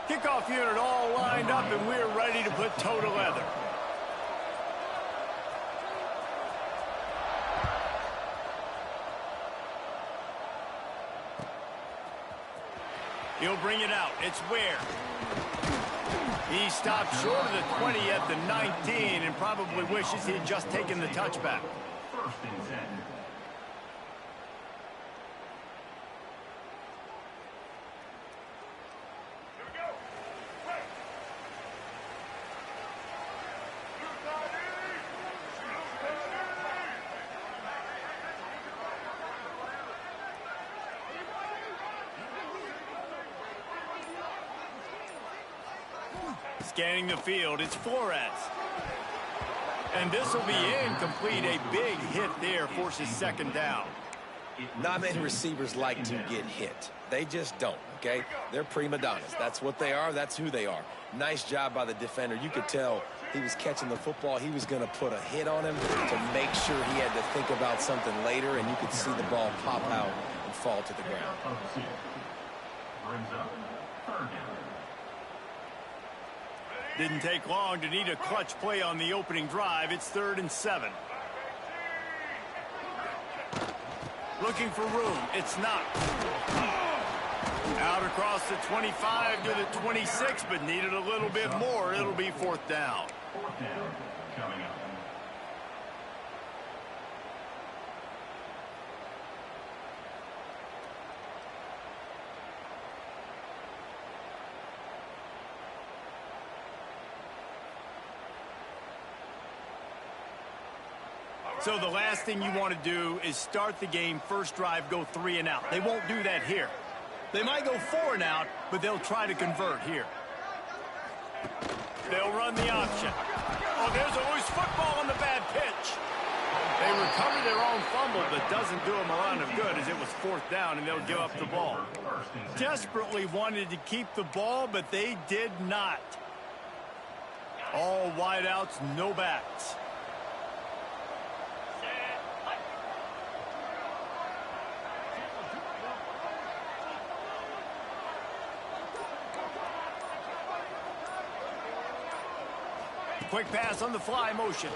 Kickoff unit all lined up, and we're ready to put toe to leather. He'll bring it out. It's Ware. He stopped short of the 20 at the 19 and probably wishes he had just taken the touchback. First and 10. Scanning the field, it's Flores. And this will be incomplete. A big hit there forces second down. Not many receivers like to get hit. They just don't, okay? They're prima donnas. That's what they are. That's who they are. Nice job by the defender. You could tell he was catching the football. He was going to put a hit on him to make sure he had to think about something later, and you could see the ball pop out and fall to the ground. Brings up third down. Didn't take long to need a clutch play on the opening drive. It's 3rd and 7. Looking for room. It's not. Out across the 25 to the 26, but needed a little bit more. It'll be 4th down. 4th down coming up. So the last thing you want to do is start the game, first drive, go 3 and out. They won't do that here. They might go 4 and out, but they'll try to convert here. They'll run the option. Oh, there's a loose football on the bad pitch. They recover their own fumble, but doesn't do them a lot of good as it was 4th down, and they'll give up the ball. Desperately wanted to keep the ball, but they did not. All wideouts, no backs. Quick pass on the fly motion.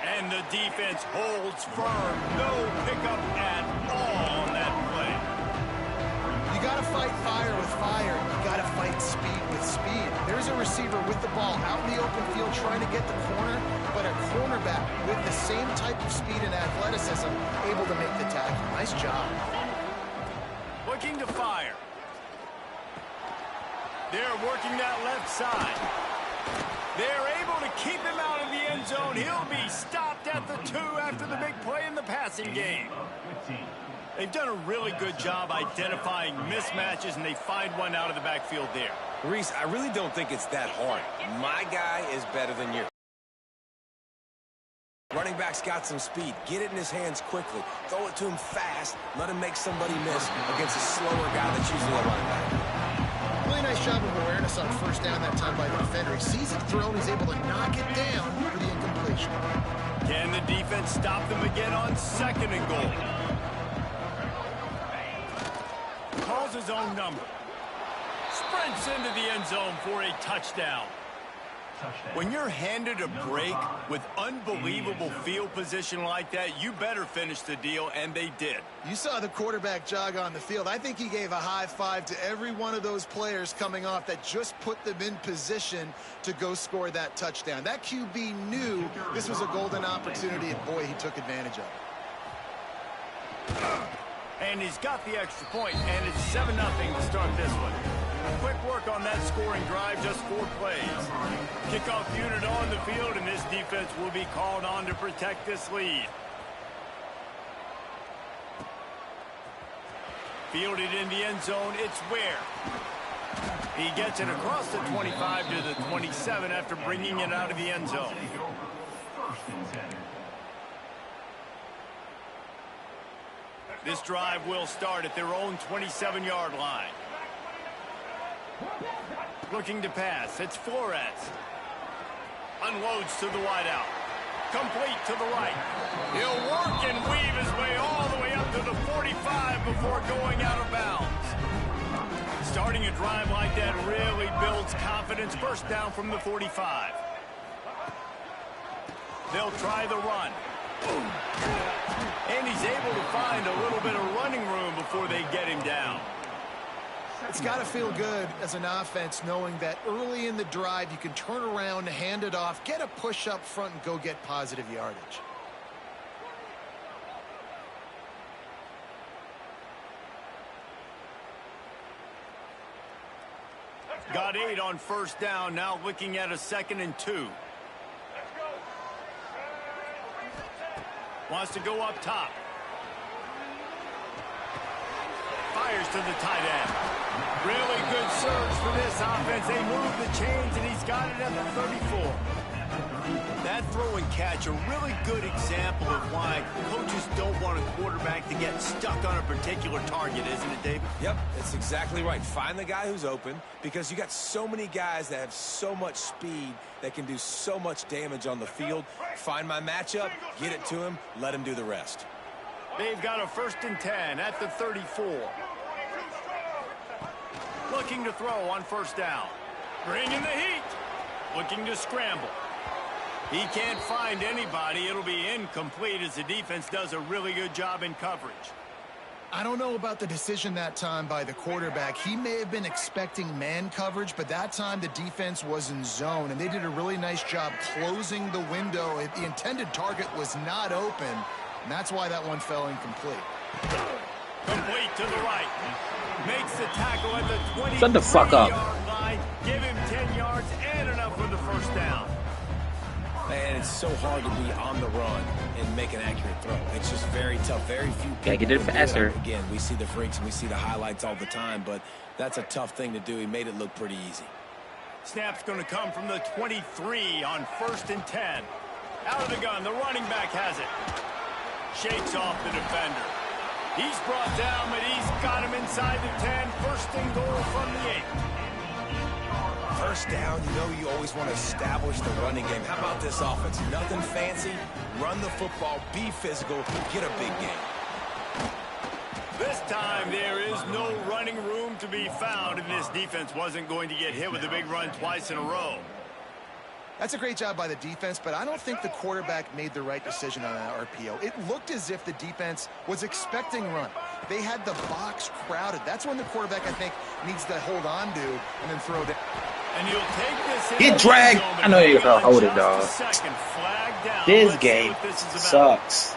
And the defense holds firm. No pickup at all on that play. You got to fight fire with fire. You got to fight speed with speed. There's a receiver with the ball out in the open field trying to get the corner, but a cornerback with the same type of speed and athleticism able to make the tackle. Nice job. Looking to fire. They're working that left side. They're able to keep him out of the end zone. He'll be stopped at the 2 after the big play in the passing game. They've done a really good job identifying mismatches, and they find one out of the backfield there. Reese, I really don't think it's that hard. My guy is better than you. Running back's got some speed. Get it in his hands quickly. Throw it to him fast. Let him make somebody miss against a slower guy that's usually a running back. Really nice job of awareness on 1st down that time by the defender. He sees it thrown. He's able to knock it down for the incompletion. Can the defense stop them again on 2nd and goal? Calls his own number. Sprints into the end zone for a touchdown. When you're handed a break with unbelievable field position like that, you better finish the deal, and they did. You saw the quarterback jog on the field. I think he gave a high five to every one of those players coming off that just put them in position to go score that touchdown. That QB knew this was a golden opportunity, and boy, he took advantage of it. And he's got the extra point, and it's 7-0 to start this one. Quick work on that scoring drive, just 4 plays. Kickoff unit on the field, and this defense will be called on to protect this lead. Fielded in the end zone, it's Ware. He gets it across the 25 to the 27 after bringing it out of the end zone. This drive will start at their own 27-yard line. Looking to pass. It's Flores. Unloads to the wideout. Complete to the right. He'll work and weave his way all the way up to the 45 before going out of bounds. Starting a drive like that really builds confidence. First down from the 45. They'll try the run. And he's able to find a little bit of running room before they get him down. It's got to feel good as an offense knowing that early in the drive you can turn around, hand it off, get a push up front, and go get positive yardage. Got 8 on first down, now looking at a 2nd and 2. Wants to go up top. Fires to the tight end. Really good surge for this offense. They move the chains, and he's got it at the 34. That throw and catch, a really good example of why coaches don't want a quarterback to get stuck on a particular target, isn't it, David? Yep, it's exactly right. Find the guy who's open, because you got so many guys that have so much speed that can do so much damage on the field. Find my matchup, get it to him, let him do the rest. They've got a 1st and 10 at the 34. Looking to throw on first down. Bringing the heat. Looking to scramble. He can't find anybody. It'll be incomplete as the defense does a really good job in coverage. I don't know about the decision that time by the quarterback. He may have been expecting man coverage, but that time the defense was in zone, and they did a really nice job closing the window. The intended target was not open, and that's why that one fell incomplete. Complete to the right. Makes the tackle at the 20. Shut the fuck up. Line. Give him 10 yards and enough for the first down. Man, it's so hard to be on the run and make an accurate throw. It's just very tough. Very few people. Gotta get it faster. Again, we see the freaks and we see the highlights all the time, but that's a tough thing to do. He made it look pretty easy. Snap's going to come from the 23 on 1st and 10. Out of the gun, the running back has it. Shakes off the defender. He's brought down, but he's got him inside the 10. 1st and goal from the 8. First down, you know you always want to establish the running game. How about this offense? Nothing fancy. Run the football, be physical, get a big game. This time there is no running room to be found, and this defense wasn't going to get hit with a big run twice in a row. That's a great job by the defense, but I don't think the quarterback made the right decision on that RPO. It looked as if the defense was expecting run. They had the box crowded. That's when the quarterback, I think, needs to hold on to and then throw down. And he'll take this. Get dragged. I know you're gonna hold it, dog. This game sucks.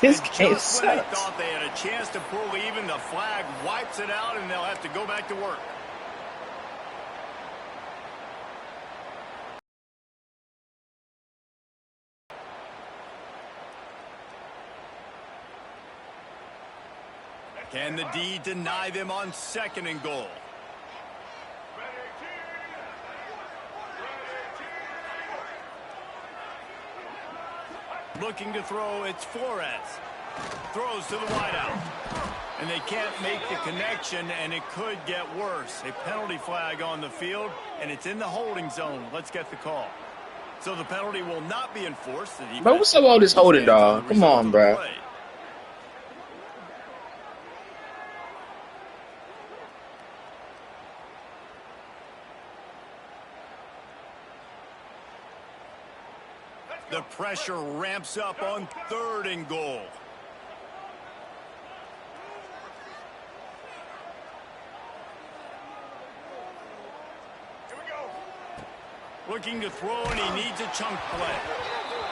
This game sucks. When they thought they had a chance to pull even, the flag wipes it out, and they'll have to go back to work. Can the D deny them on 2nd and goal? Looking to throw, it's Flores. Throws to the wideout. And they can't make the connection, and it could get worse. A penalty flag on the field, and it's in the holding zone. Let's get the call. So the penalty will not be enforced. Bro, what's up with all this holding, dog? Come on, bro. The pressure ramps up on 3rd and goal. Here we go. Looking to throw, and he needs a chunk play.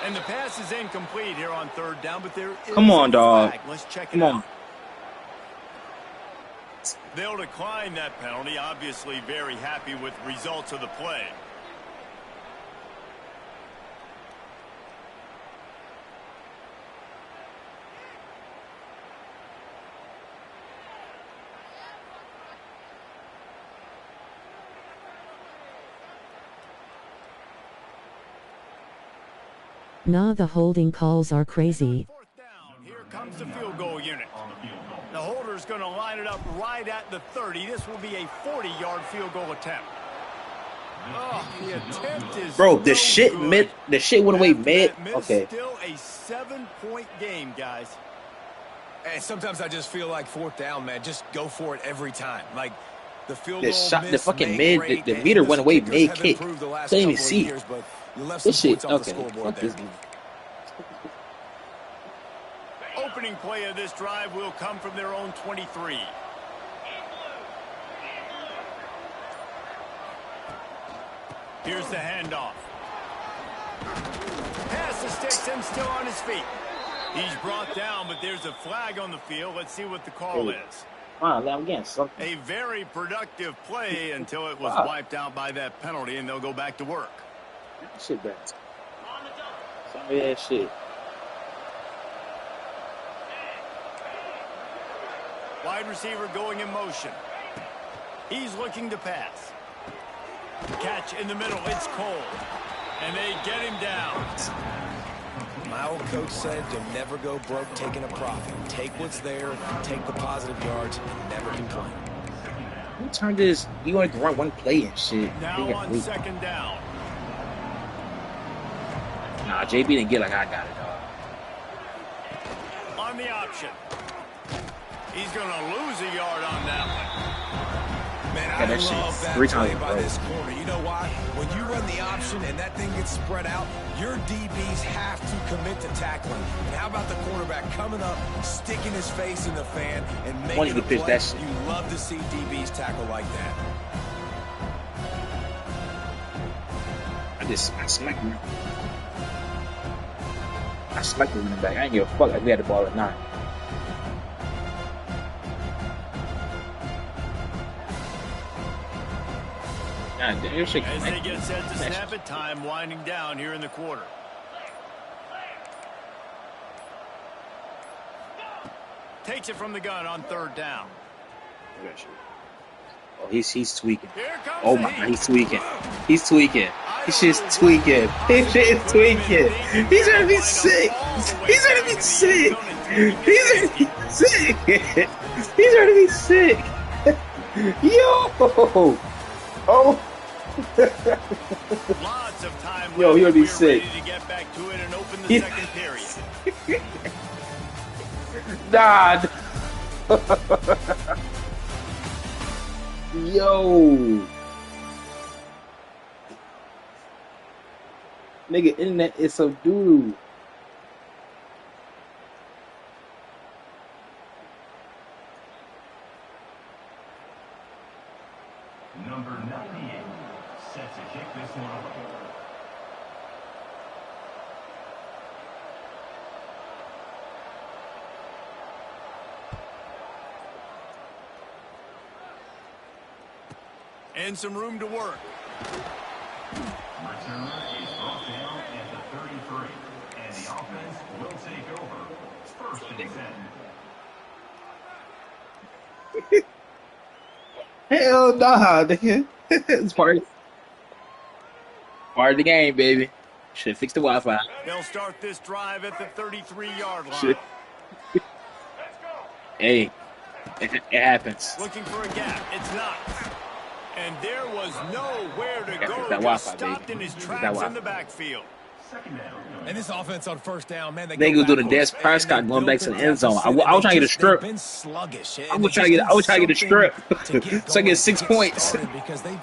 And the pass is incomplete here on 3rd down, but there is Come on, dog. flag. Let's check it Come out. on. They'll decline that penalty. Obviously very happy with results of the play. Nah, the holding calls are crazy. 4th down. Here comes the field goal unit. The holder's going to line it up right at the 30. This will be a 40-yard field goal attempt. Oh, the attempt is Bro, the shit went away mid. Okay. Still a 7-point game, guys. And sometimes I just feel like 4th down, man, just go for it every time. Like, The field The goal shot, the miss fucking made mid, great, the and meter went listen, away kickers mid have kick. improved the last Couldn't even couple of see it. years, but you left This some shit, points off the okay. scoreboard Fuck there. this game. Opening play of this drive will come from their own 23. Here's the handoff. Pass the sticks and still on his feet. He's brought down, but there's a flag on the field. Let's see what the call is. Wow, I'm getting something. A very productive play until it was wiped out by that penalty, and they'll go back to work. Shit bad. Sorry ass shit. Wide receiver going in motion. He's looking to pass. Catch in the middle. It's cold. And they get him down. My old coach said you'll never go broke taking a profit. Take what's there, take the positive yards, and never complain. Who turned this? You only can run one play and shit. Now on second down. Nah, JB didn't get like I got it, dog. On the option. He's going to lose a yard on that one. Man, I that love shit that 3 play times, by bro. this corner. You know why? When you run the option and that thing gets spread out, your DBs have to commit to tackling. And how about the quarterback coming up, sticking his face in the fan, and making to a pitch play? that shit. You love to see DBs tackle like that. I smacked him. I smacked him in the back. I ain't give a fuck like we had the ball at 9. God damn, your shit As they get set to snap it, time winding down here in the quarter. Takes it from the gun on third down. Oh, he's tweaking. Here comes Oh the my god, heat. he's tweaking. He's tweaking. He's just tweaking. His shit is tweaking. He's gonna be sick. He's gonna be sick. He's gonna be sick. He's gonna be sick. Yo. Oh. Lots of time Yo, left. he gonna be We're sick. ready to get back to it and open the second period. Nah. Yo. Nigga, internet is so doo-doo. Number 98 set to kick this one away. And some room to work. Returner is brought down at the 33, and the offense will take over. First and 10. Hell nah, nigga. It's part of the game, baby. Should fix the Wi-Fi. They'll start this drive at the 33-yard line. Shit. Hey, it happens. Looking for a gap. It's not. And there was nowhere to Gotta go. fix that Just Wi-Fi, stopped baby. in his Fix that tracks in Wi-Fi. the backfield. Second down. And this offense on first down, man, They go do the Des Prescott going back to the end zone. I was trying to get a strip. Been sluggish. I was trying to get a strip. So I get 6 points. Because they've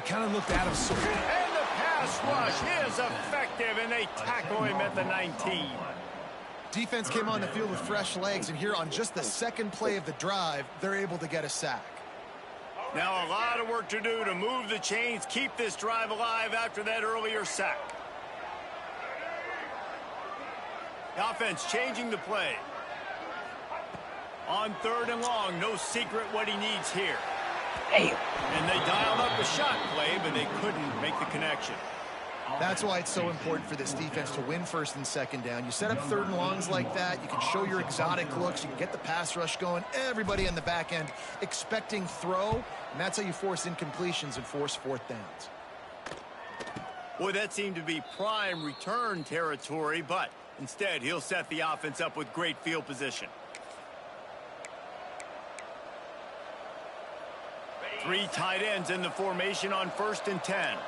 kind of looked out of sorts. And the pass rush is effective, and they tackle him at the 19. Defense came on the field with fresh legs, and here on just the second play of the drive, they're able to get a sack. Now a lot of work to do to move the chains, keep this drive alive after that earlier sack. The offense changing the play. On third and long, no secret what he needs here. Damn. And they dialed up a shot play, but they couldn't make the connection. That's why it's so important for this defense to win first and second down. You set up third and longs like that, you can show your exotic looks, you can get the pass rush going, everybody on the back end expecting throw, and that's how you force incompletions and force fourth downs. Boy, that seemed to be prime return territory, but instead he'll set the offense up with great field position. 3 tight ends in the formation on first and 10.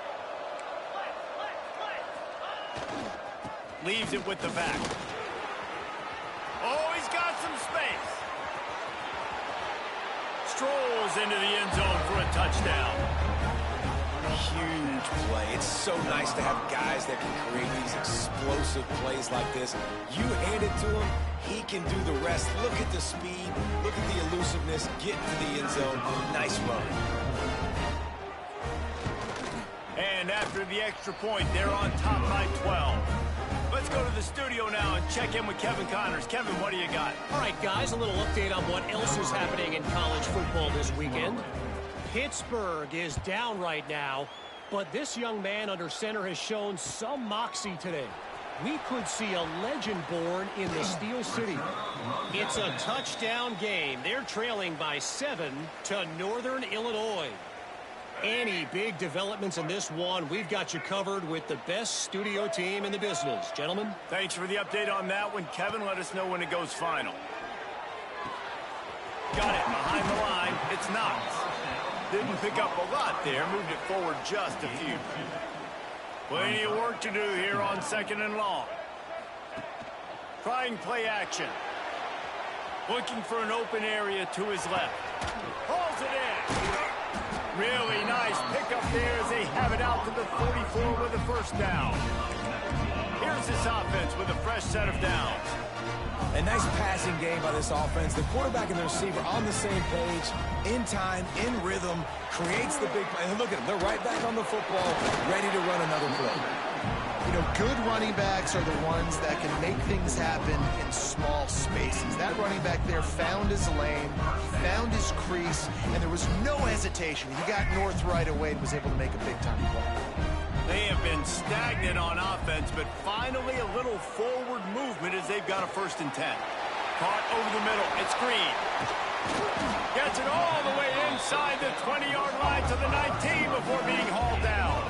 Leaves it with the back. Oh, he's got some space. strolls into the end zone for a touchdown. Huge play. It's so nice to have guys that can create these explosive plays like this. You hand it to him, he can do the rest. Look at the speed. Look at the elusiveness. Get to the end zone. Nice run. And after the extra point, they're on top by 12. Let's go to the studio now and check in with Kevin Connors. Kevin, what do you got? All right, guys, a little update on what else is happening in college football this weekend. Pittsburgh is down right now, but this young man under center has shown some moxie today. We could see a legend born in the Steel City. It's a touchdown game. They're trailing by 7 to Northern Illinois. Any big developments in this one, we've got you covered with the best studio team in the business. Gentlemen? Thanks for the update on that one, Kevin. Let us know when it goes final. Got it behind the line. It's Knox. Didn't pick up a lot there. Moved it forward just a few. Plenty of work to do here on 2nd and long. Trying play action. Looking for an open area to his left. Hauls it in. Really nice pickup there as they have it out to the 44 with a first down. Here's this offense with a fresh set of downs. A nice passing game by this offense. The quarterback and the receiver on the same page, in time, in rhythm, creates the big play. And look at them. They're right back on the football, ready to run another play. You know, good running backs are the ones that can make things happen in small spaces. That running back there found his lane, found his crease, and there was no hesitation. He got north right away and was able to make a big-time play. They have been stagnant on offense, but finally a little forward movement as they've got a 1st and 10. Caught over the middle. It's Green. Gets it all the way inside the 20-yard line to the 19 before being hauled down.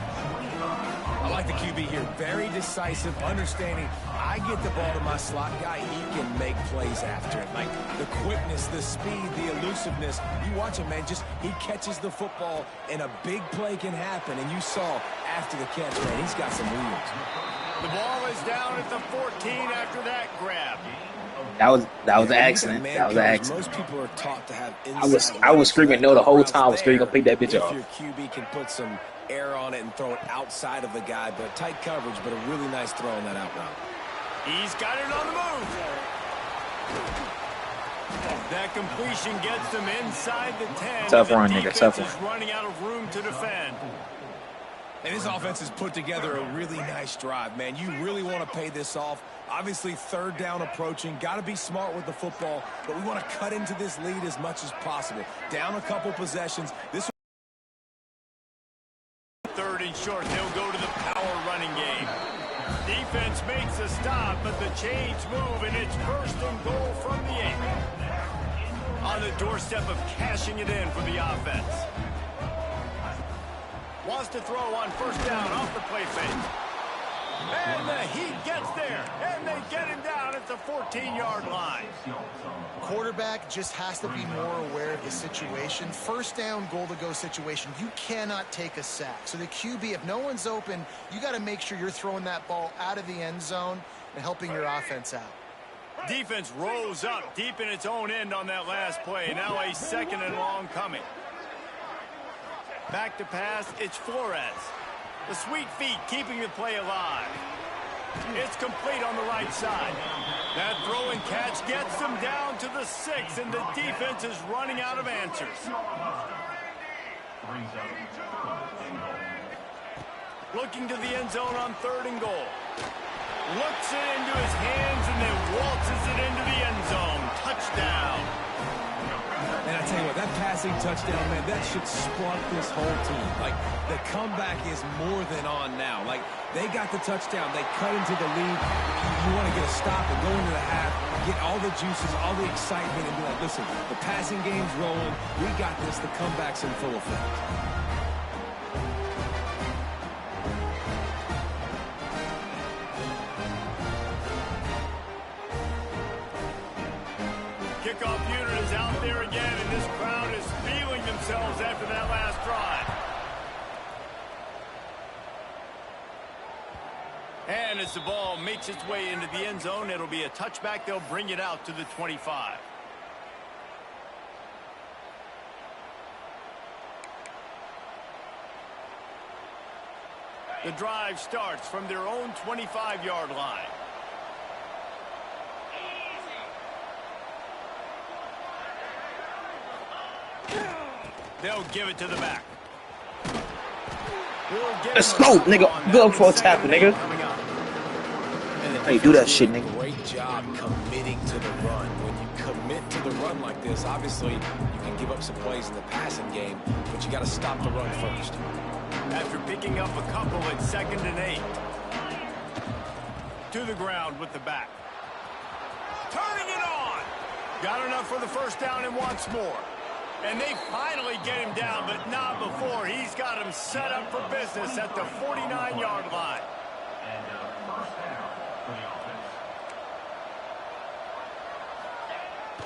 I like the QB here. Very decisive, understanding. I get the ball to my slot guy. He can make plays after it. Like the quickness, the speed, the elusiveness. You watch him, man. Just he catches the football, and a big play can happen. And you saw after the catch, man, he's got some wheels. The ball is down at the 14 after that grab. That was an accident. That was an accident. Most people are taught to have I was screaming no the whole time. I was screaming, gonna pick that bitch if up. Your QB can put some air on it and throw it outside of the guy, but tight coverage, but a really nice throw on that out route. He's got it on the move. That completion gets them inside the 10. Tough run, nigga. Tough Defense one. is running out of room to defend. And this offense has put together a really nice drive, man. You really want to pay this off. Obviously, 3rd down approaching. Got to be smart with the football, but we want to cut into this lead as much as possible. Down a couple possessions. This 3rd and short. They'll go to the power running game. Defense makes a stop, but the chains move, and it's 1st and goal from the 8. On the doorstep of cashing it in for the offense. Wants to throw on 1st down off the play fake. And the Heat gets there, and they get him down at the 14-yard line. Quarterback just has to be more aware of the situation. 1st down, goal-to-go situation. You cannot take a sack. So the QB, if no one's open, you got to make sure you're throwing that ball out of the end zone and helping your offense out. Defense rose up deep in its own end on that last play. Now a 2nd and long coming. Back to pass, it's Flores. The sweet feet keeping the play alive. It's complete on the right side. That throw and catch gets them down to the 6, and the defense is running out of answers. Looking to the end zone on 3rd and goal. Looks it into his hands and then waltzes it into the end zone. Touchdown. And I tell you what, that passing touchdown, man, that should spark this whole team. Like, the comeback is more than on now. Like, they got the touchdown. They cut into the lead. You want to get a stop and go into the half, get all the juices, all the excitement, and be like, listen, the passing game's rolling. We got this. The comeback's in full effect. Kickoff unit is out there again, and this crowd is feeling themselves after that last drive. And as the ball makes its way into the end zone, it'll be a touchback. They'll bring it out to the 25. The drive starts from their own 25-yard line. They'll give it to the back. Let's go, nigga. Good for a tackle, nigga. Hey, do that shit, nigga. Great job committing to the run. When you commit to the run like this, obviously you can give up some plays in the passing game, but you got to stop the run first. After picking up a couple at 2nd and 8. To the ground with the back. Turning it on. Got enough for the first down and wants more. And they finally get him down, but not before. He's got him set up for business at the 49-yard line. And first down for the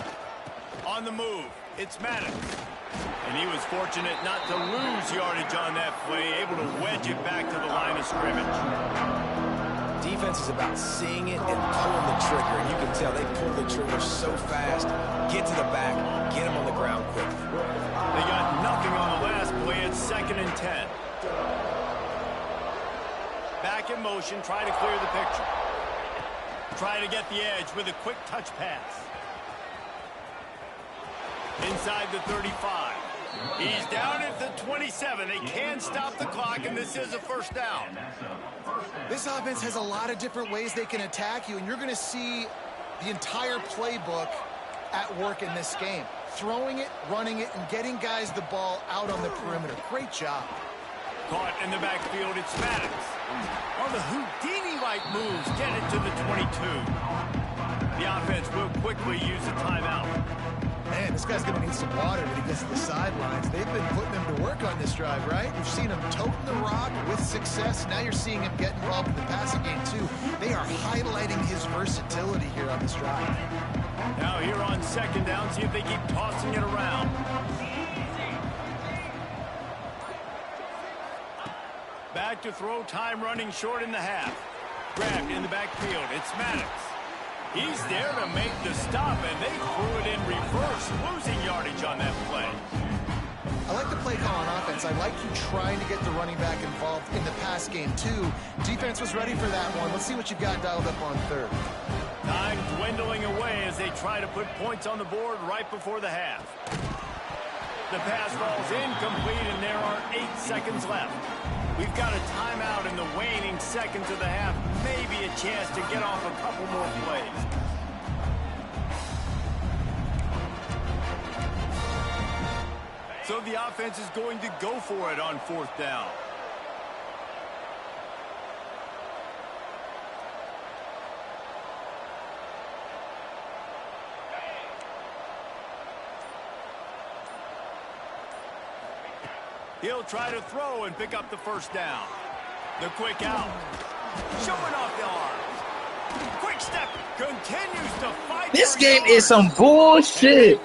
offense. On the move, it's Maddox. And he was fortunate not to lose yardage on that play, able to wedge it back to the line of scrimmage. Defense is about seeing it and pulling the trigger. And you can tell they pull the trigger so fast, get to the back, get him on the ground quick. They got nothing on the last play. It's 2nd and 10. Back in motion, try to clear the picture. Try to get the edge with a quick touch pass. Inside the 35. He's down at the 27. They can stop the clock, and this is a first down. This offense has a lot of different ways they can attack you, and you're going to see the entire playbook at work in this game. Throwing it, running it, and getting guys the ball out on the perimeter. Great job. Caught in the backfield, it's Maddox. On the Houdini-like moves, get it to the 22. The offense will quickly use a timeout. Man, this guy's going to need some water when he gets to the sidelines. They've been putting him to work on this drive, right? We've seen him toting the rock with success. Now you're seeing him get involved in the passing game, too. They are highlighting his versatility here on this drive. Now here on 2nd down, see if they keep tossing it around. Back to throw, time running short in the half. Grabbed in the backfield, it's Maddox. He's there to make the stop, and they threw it in reverse, losing yardage on that play. I like the play call on offense. I like you trying to get the running back involved in the pass game, too. Defense was ready for that one. Let's see what you've got dialed up on 3rd. Time dwindling away as they try to put points on the board right before the half. The pass falls incomplete, and there are 8 seconds left. We've got a timeout in the waning seconds of the half. Maybe a chance to get off a couple more plays. So the offense is going to go for it on 4th down. He'll try to throw and pick up the first down. The quick out. Showing off the arms. Quick step. Continues to fight. This game is some bullshit.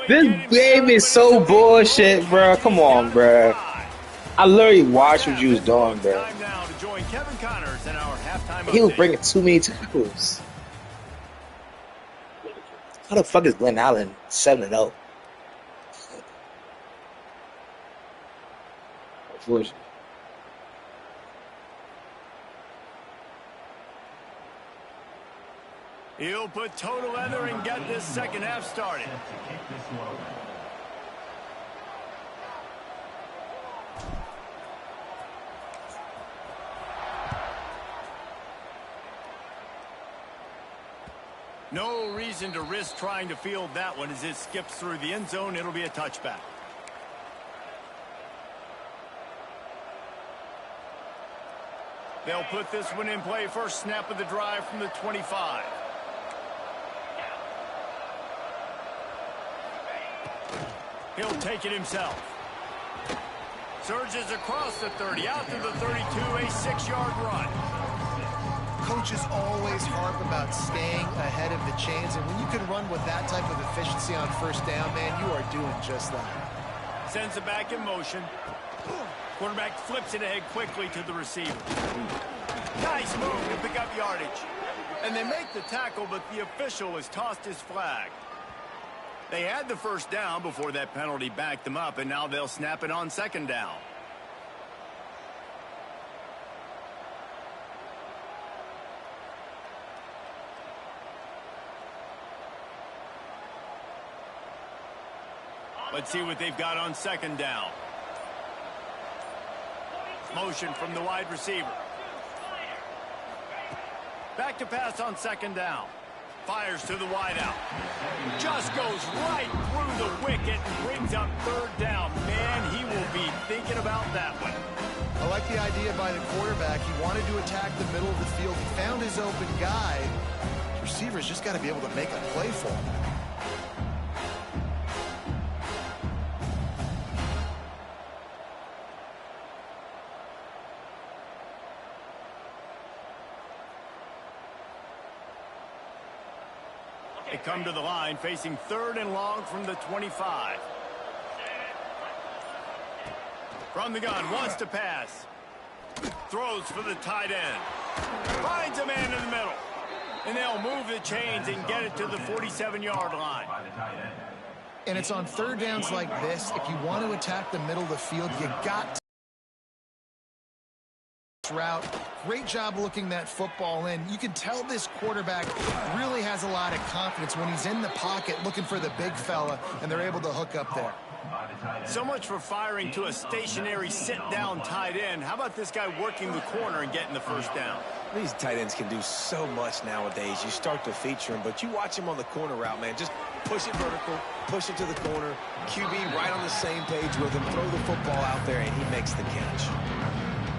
This game is so bullshit, bro. Come on, bro. I literally watched what you was doing, bro. He was bringing too many tackles. How the fuck is Glenn Allen 7-0? He'll put total leather and get this second half started. No reason to risk trying to field that one as it skips through the end zone. It'll be a touchback. They'll put this one in play. First snap of the drive from the 25. He'll take it himself. Surges across the 30, out to the 32, a 6-yard run. Coaches always harp about staying ahead of the chains, and when you can run with that type of efficiency on first down, man, you are doing just that. Sends it back in motion. Quarterback flips it ahead quickly to the receiver. Nice move to pick up yardage. And they make the tackle, but the official has tossed his flag. They had the first down before that penalty backed them up, and now they'll snap it on 2nd down. Let's see what they've got on second down. Motion from the wide receiver. Back to pass on second down. Fires to the wideout. Just goes right through the wicket and brings up third down. Man, he will be thinking about that one. I like the idea by the quarterback. He wanted to attack the middle of the field. He found his open guy. The receiver's just got to be able to make a play for him. They come to the line facing third and long from the 25. From the gun, wants to pass. Throws for the tight end. Finds a man in the middle. And they'll move the chains and get it to the 47-yard line. And it's on third downs like this. If you want to attack the middle of the field, you got to route. Great job looking that football in. You can tell this quarterback really has a lot of confidence when he's in the pocket looking for the big fella, and they're able to hook up there. So much for firing to a stationary sit-down tight end. How about this guy working the corner and getting the first down? These tight ends can do so much nowadays. You start to feature them, but you watch him on the corner route, man. Just push it vertical, push it to the corner. QB right on the same page with him. Throw the football out there, and he makes the catch.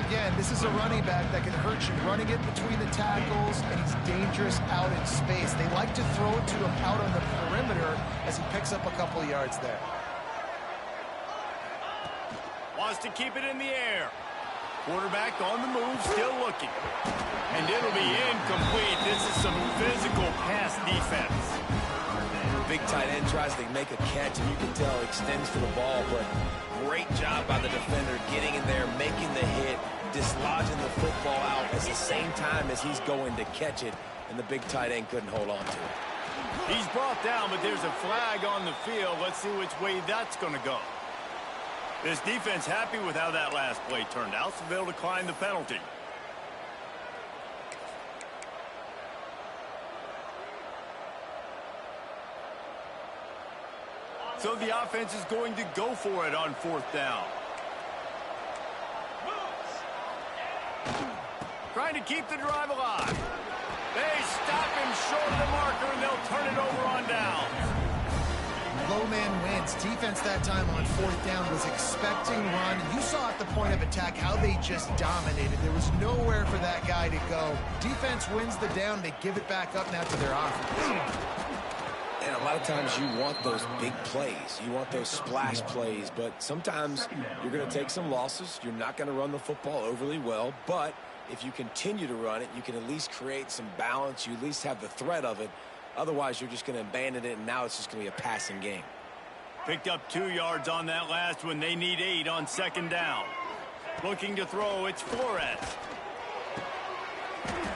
Again, this is a running back that can hurt you running it between the tackles, and he's dangerous out in space. They like to throw it to him out on the perimeter as he picks up a couple of yards there. Wants to keep it in the air. Quarterback on the move, still looking. And it'll be incomplete. This is some physical pass defense. Big tight end tries to make a catch, and you can tell extends for the ball, but great job by the defender getting in there, making the hit, dislodging the football out at the same time as he's going to catch it, and the big tight end couldn't hold on to it. He's brought down, but there's a flag on the field. Let's see which way that's going to go. This defense happy with how that last play turned out, so they'll decline the penalty. So the offense is going to go for it on fourth down. Trying to keep the drive alive. They stop him short of the marker, and they'll turn it over on down. Low man wins. Defense that time on fourth down was expecting run. You saw at the point of attack how they just dominated. There was nowhere for that guy to go. Defense wins the down. They give it back up now to their offense. And a lot of times you want those big plays. You want those splash plays, but sometimes you're going to take some losses. You're not going to run the football overly well, but if you continue to run it, you can at least create some balance. You at least have the threat of it. Otherwise, you're just going to abandon it, and now it's just going to be a passing game. Picked up 2 yards on that last one. They need 8 on second down. Looking to throw, it's Flores.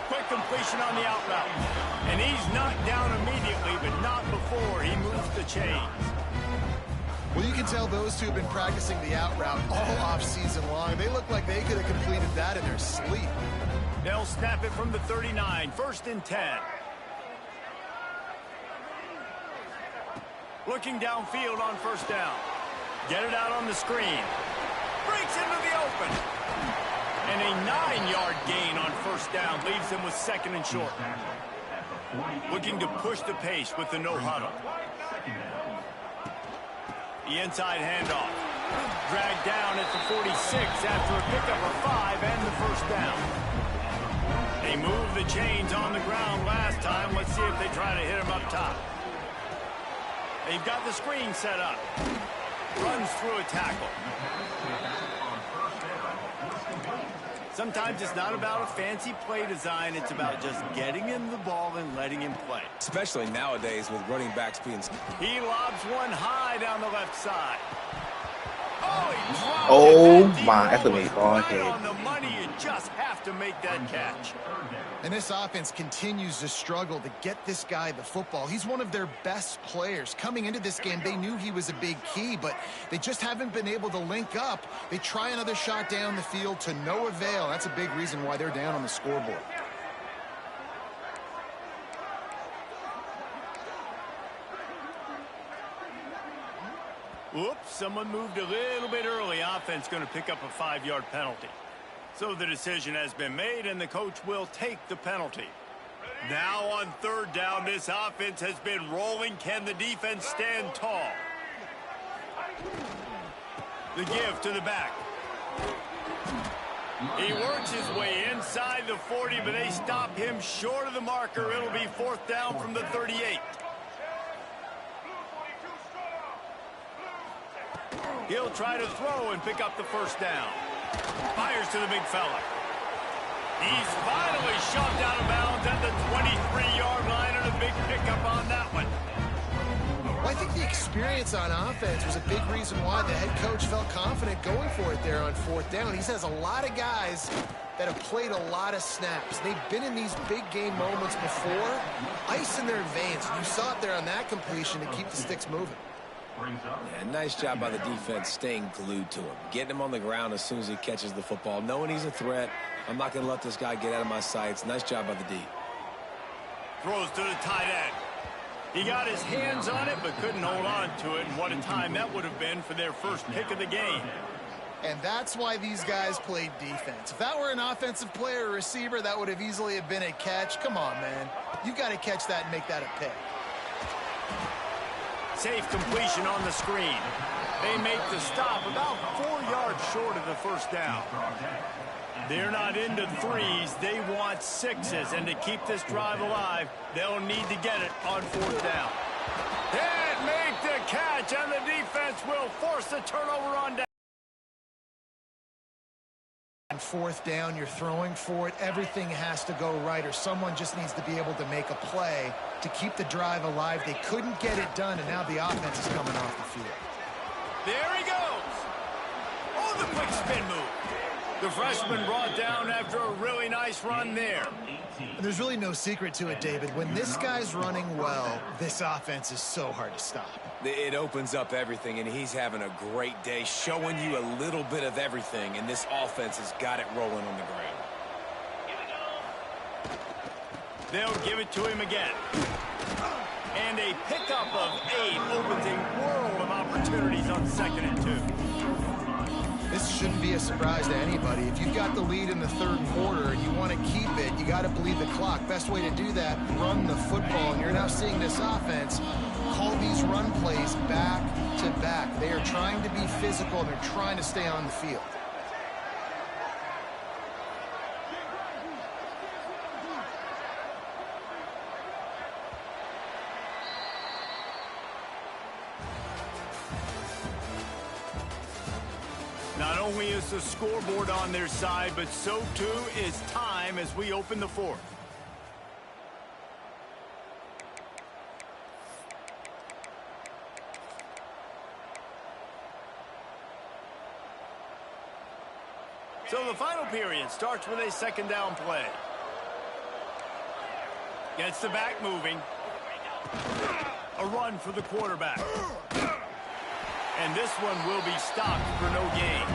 Quick completion on the out route. And he's knocked down immediately, but not before he moves the chains. Well, you can tell those two have been practicing the out route all off-season long. They look like they could have completed that in their sleep. They'll snap it from the 39, 1st and 10. Looking downfield on first down. Get it out on the screen. Breaks into the open. And a 9-yard gain on first down leaves him with 2nd and short. Looking to push the pace with the no huddle. The inside handoff. Dragged down at the 46 after a pickup of 5 and the first down. They moved the chains on the ground last time. Let's see if they try to hit him up top. They've got the screen set up. Runs through a tackle. Sometimes it's not about a fancy play design. It's about just getting him the ball and letting him play. Especially nowadays with running backs being... He lobs one high down the left side. Oh, Oh my, that's a big ball right head. on the money. You just have to make that catch. And this offense continues to struggle to get this guy the football. He's one of their best players. Coming into this game, they knew he was a big key, but they just haven't been able to link up. They try another shot down the field to no avail. That's a big reason why they're down on the scoreboard. Whoops, someone moved a little bit early. Offense going to pick up a 5-yard penalty. So the decision has been made, and the coach will take the penalty. Now on 3rd down, this offense has been rolling. Can the defense stand tall? The give to the back. He works his way inside the 40, but they stop him short of the marker. It'll be 4th down from the 38. He'll try to throw and pick up the 1st down. Fires to the big fella. He's finally shoved out of bounds at the 23-yard line, and a big pickup on that one. Well, I think the experience on offense was a big reason why the head coach felt confident going for it there on 4th down. He has a lot of guys that have played a lot of snaps. They've been in these big game moments before. Ice in their veins. You saw it there on that completion to keep the sticks moving. Yeah, nice job by the defense staying glued to him. Getting him on the ground as soon as he catches the football. Knowing he's a threat. I'm not going to let this guy get out of my sights. Nice job by the D. Throws to the tight end. He got his hands on it, but couldn't hold on to it. And what a time that would have been for their first pick of the game. And that's why these guys played defense. If that were an offensive player or receiver, that would have easily have been a catch. Come on, man. You got to catch that and make that a pick. Safe completion on the screen. They make the stop about 4 yards short of the 1st down. They're not into 3s. They want 6s. And to keep this drive alive, they'll need to get it on 4th down. And make the catch, and the defense will force the turnover on down. On 4th down, you're throwing for it. Everything has to go right, or someone just needs to be able to make a play to keep the drive alive. They couldn't get it done, and now the offense is coming off the field. There he goes. Oh, the quick spin move. The freshman brought down after a really nice run there. And there's really no secret to it, David. When this guy's running well, this offense is so hard to stop. It opens up everything, and he's having a great day, showing you a little bit of everything, and this offense has got it rolling on the ground. They'll give it to him again. And a pickup of 8 opens a world of opportunities on 2nd and 2. This shouldn't be a surprise to anybody. If you've got the lead in the 3rd quarter and you want to keep it, you got to bleed the clock. Best way to do that, run the football. And you're now seeing this offense call these run plays back to back. They are trying to be physical, and they're trying to stay on the field. Not only is the scoreboard on their side, but so too is time as we open the 4th. So the final period starts with a 2nd down play. Gets the back moving. A run for the quarterback. And this one will be stopped for no gain.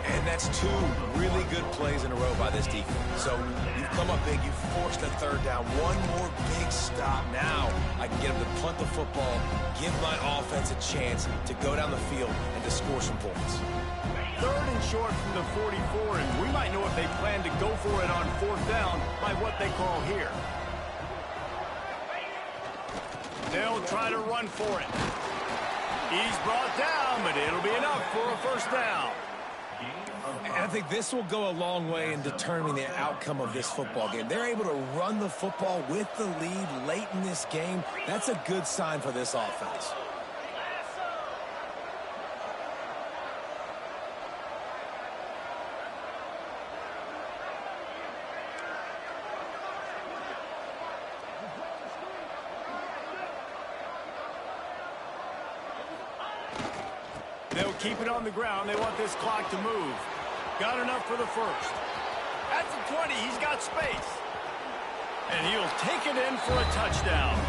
And that's 2 really good plays in a row by this defense. So you've come up big. You've forced a 3rd down. One more big stop. Now I can get them to punt the football, give my offense a chance to go down the field and to score some points. 3rd and short from the 44, and we might know if they plan to go for it on 4th down by what they call here. They'll try to run for it. He's brought down, but it'll be enough for a 1st down. And I think this will go a long way in determining the outcome of this football game. They're able to run the football with the lead late in this game. That's a good sign for this offense. They'll keep it on the ground. They want this clock to move. Got enough for the 1st. At the 20, he's got space. And he'll take it in for a touchdown.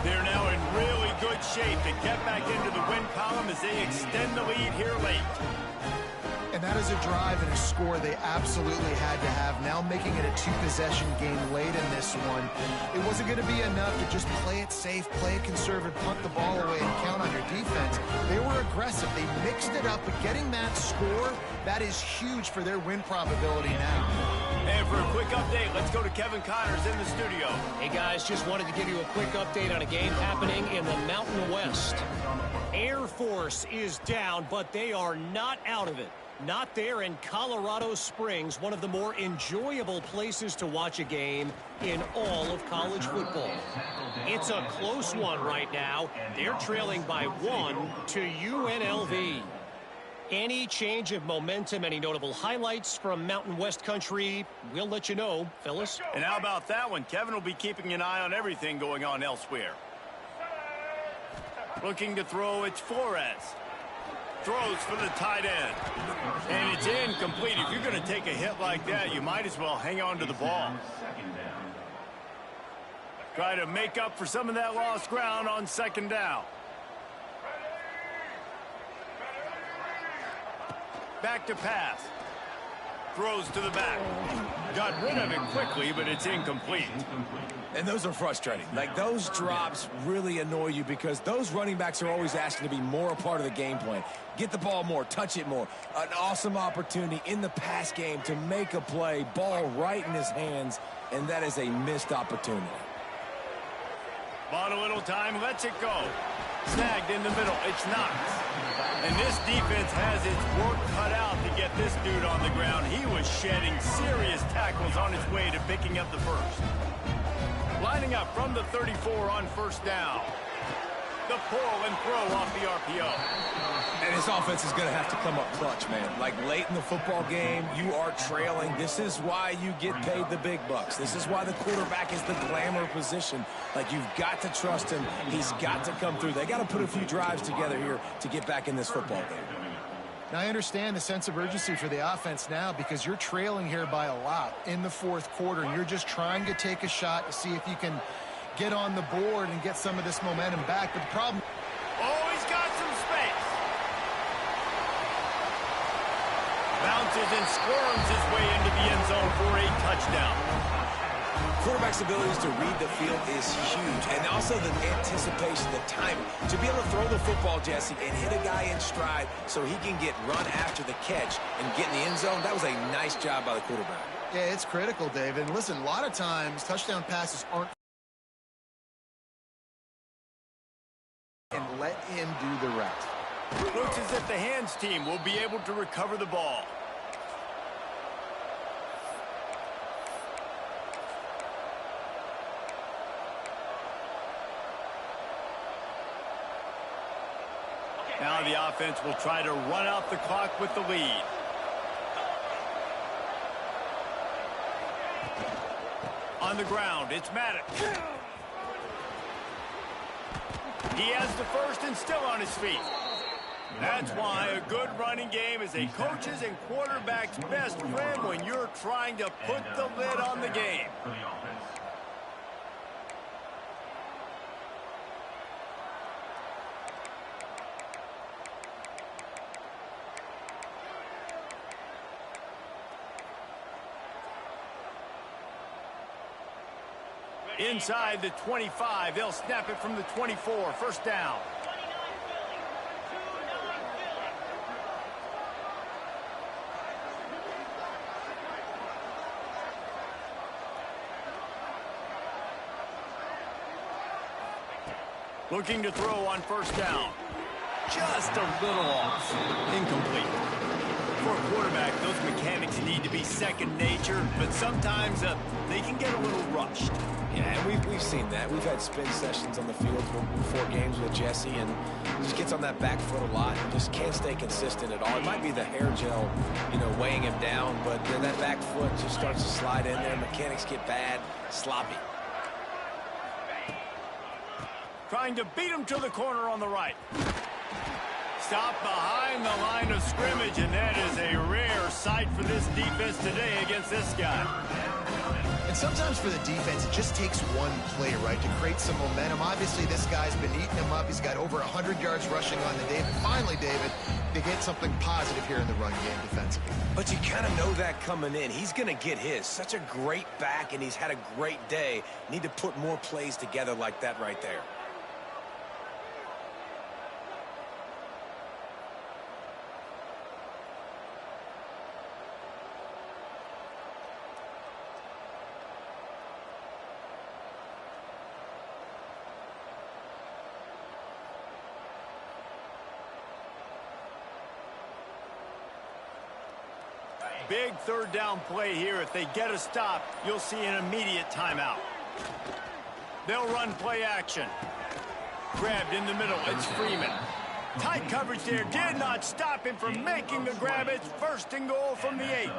They're now in really good shape to get back into the win column as they extend the lead here late. And that is a drive and a score they absolutely had to have. Now making it a two-possession game late in this one. It wasn't going to be enough to just play it safe, play it conservative, punt the ball away, and count on your defense. They were aggressive. They mixed it up, but getting that score, that is huge for their win probability now. And for a quick update, let's go to Kevin Connors in the studio. Hey, guys, just wanted to give you a quick update on a game happening in the Mountain West. Air Force is down, but they are not out of it. Not there in Colorado Springs, one of the more enjoyable places to watch a game in all of college football. It's a close one right now. They're trailing by 1 to UNLV. Any change of momentum, any notable highlights from Mountain West country, we'll let you know, Phyllis. And how about that one? Kevin will be keeping an eye on everything going on elsewhere. Looking to throw, it's Flores. Throws for the tight end. And it's incomplete. If you're going to take a hit like that, you might as well hang on to the ball. Try to make up for some of that lost ground on second down. Back to pass. Throws to the back. Got rid of it quickly, but it's incomplete. And those are frustrating. Like, those drops really annoy you because those running backs are always asking to be more a part of the game plan. Get the ball more, touch it more. An awesome opportunity in the pass game to make a play, ball right in his hands, and that is a missed opportunity. Bought a little time, lets it go. Snagged in the middle, it's Knox. And this defense has its work cut out to get this dude on the ground. He was shedding serious tackles on his way to picking up the first. Lining up from the 34 on first down. The pull and throw off the RPO. And his offense is going to have to come up clutch, man. Like, late in the football game, you are trailing. This is why you get paid the big bucks. This is why the quarterback is the glamour position. Like, you've got to trust him. He's got to come through. They got to put a few drives together here to get back in this football game. Now, I understand the sense of urgency for the offense now because you're trailing here by a lot in the fourth quarter, and you're just trying to take a shot to see if you can get on the board and get some of this momentum back. But the problem... Oh, he's got some space. Bounces and squirms his way into the end zone for a touchdown. Quarterback's abilities to read the field is huge, and also the anticipation, the timing. To be able to throw the football, Jesse, and hit a guy in stride so he can get run after the catch and get in the end zone, that was a nice job by the quarterback. Yeah, it's critical, David. And listen, a lot of times touchdown passes aren't... and let him do the rest. Looks as if the hands team will be able to recover the ball. Now the offense will try to run out the clock with the lead. On the ground, it's Maddox. He has the first and still on his feet. That's why a good running game is a coach's and quarterback's best friend when you're trying to put the lid on the game. Inside the 25, they'll snap it from the 24, first down. Looking to throw on first down. Just a little off. Incomplete. For a quarterback, those mechanics need to be second nature, but sometimes they can get a little rushed. Yeah, and we've seen that. We've had spin sessions on the field before games with Jesse, and he just gets on that back foot a lot and just can't stay consistent at all. It might be the hair gel, weighing him down, but then that back foot just starts to slide in there. Mechanics get bad, sloppy. Trying to beat him to the corner on the right. Stop behind the line of scrimmage, and that is a rare sight for this defense today against this guy. And sometimes for the defense, it just takes one play, right, to create some momentum. Obviously, this guy's been eating him up. He's got over 100 yards rushing on the day. But finally, David, they get something positive here in the run game defensively. But you kind of know that coming in. He's going to get his. Such a great back, and he's had a great day. Need to put more plays together like that right there. Big third down play here. If they get a stop, you'll see an immediate timeout. They'll run play action. Grabbed in the middle. It's Freeman. Tight coverage there. Did not stop him from making the grab. It's 1st and goal from the 8.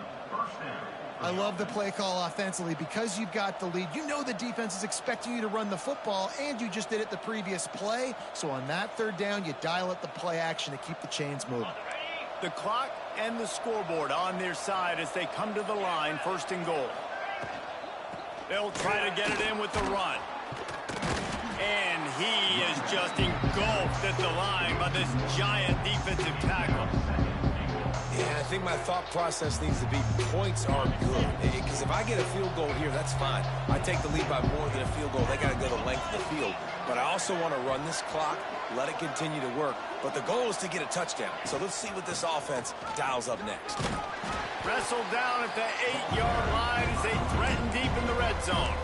I love the play call offensively because you've got the lead. You know the defense is expecting you to run the football, and you just did it the previous play. So on that third down, you dial up the play action to keep the chains moving. The clock and the scoreboard on their side as they come to the line, 1st and goal. They'll try to get it in with the run. And he is just engulfed at the line by this giant defensive tackle. Yeah, I think my thought process needs to be points are good. Because if I get a field goal here, that's fine. I take the lead by more than a field goal. They got to go the length of the field. But I also want to run this clock, let it continue to work. But the goal is to get a touchdown. So let's see what this offense dials up next. Wrestled down at the 8-yard line as they threaten deep in the red zone.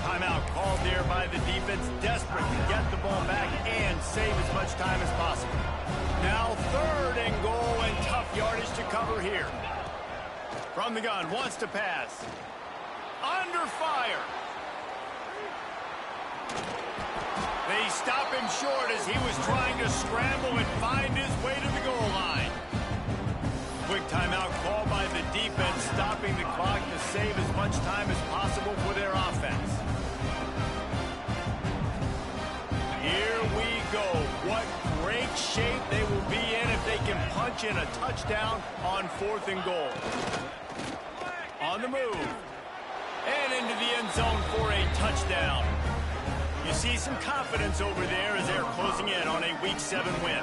Timeout called there by the defense, desperate to get the ball back and save as much time as possible. Now 3rd and goal and tough yardage to cover here. From the gun, wants to pass. Under fire. They stop him short as he was trying to scramble and find his way to the goal line. Quick timeout called by the defense, stopping the clock to save as much time as possible for their offense. Here we go. What great shape they will be in if they can punch in a touchdown on 4th and goal. On the move. And into the end zone for a touchdown. You see some confidence over there as they're closing in on a Week 7 win.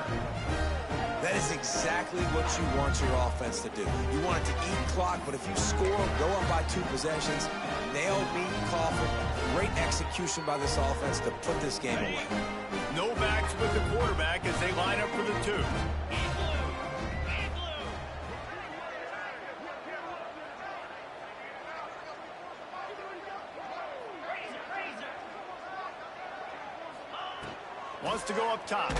That is exactly what you want your offense to do. You want it to eat clock, but if you score, go up by 2 possessions, nail, beat, coffin, great execution by this offense to put this game away. No backs with the quarterback as they line up for the 2. Wants to go up top.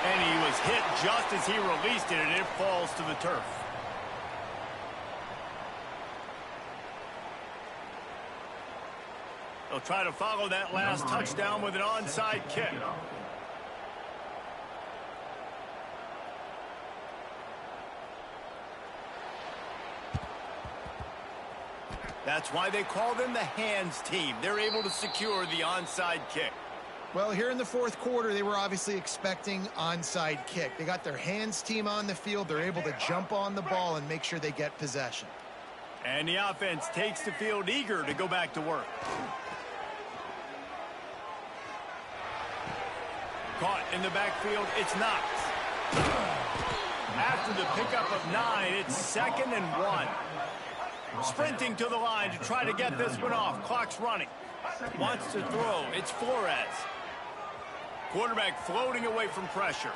And he was hit just as he released it, and it falls to the turf. They'll try to follow that last touchdown with an onside kick. That's why they call them the hands team. They're able to secure the onside kick. Well, here in the 4th quarter, they were obviously expecting onside kick. They got their hands team on the field. They're able to jump on the ball and make sure they get possession. And the offense takes the field eager to go back to work. Caught in the backfield, it's Knox. After the pickup of 9, it's 2nd and 1. Sprinting to the line to try to get this one off. Clock's running. Wants to throw. It's Flores. Quarterback floating away from pressure.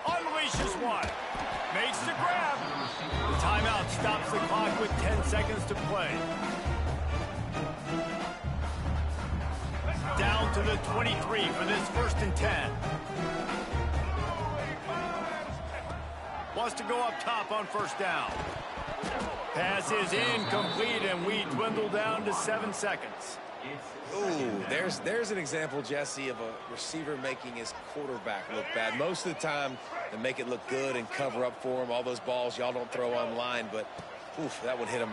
Unleashes one. Makes the grab. The timeout stops the clock with 10 seconds to play. Down to the 23 for this 1st and 10. Wants to go up top on 1st down. Pass is incomplete, and we dwindle down to 7 seconds. Ooh, there's an example, Jesse, of a receiver making his quarterback look bad. Most of the time, they make it look good and cover up for him. All those balls y'all don't throw online, but oof, that would hit him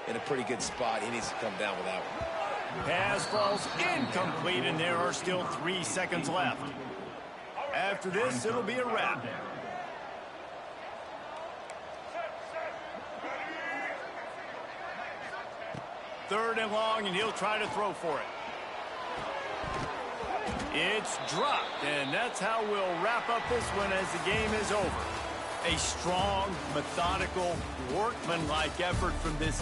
in a pretty good spot. He needs to come down with that one. Pass falls incomplete, and there are still 3 seconds left. After this, it'll be a wrap. 3rd and long, and he'll try to throw for it. It's dropped, and that's how we'll wrap up this one as the game is over. A strong, methodical, workmanlike effort from this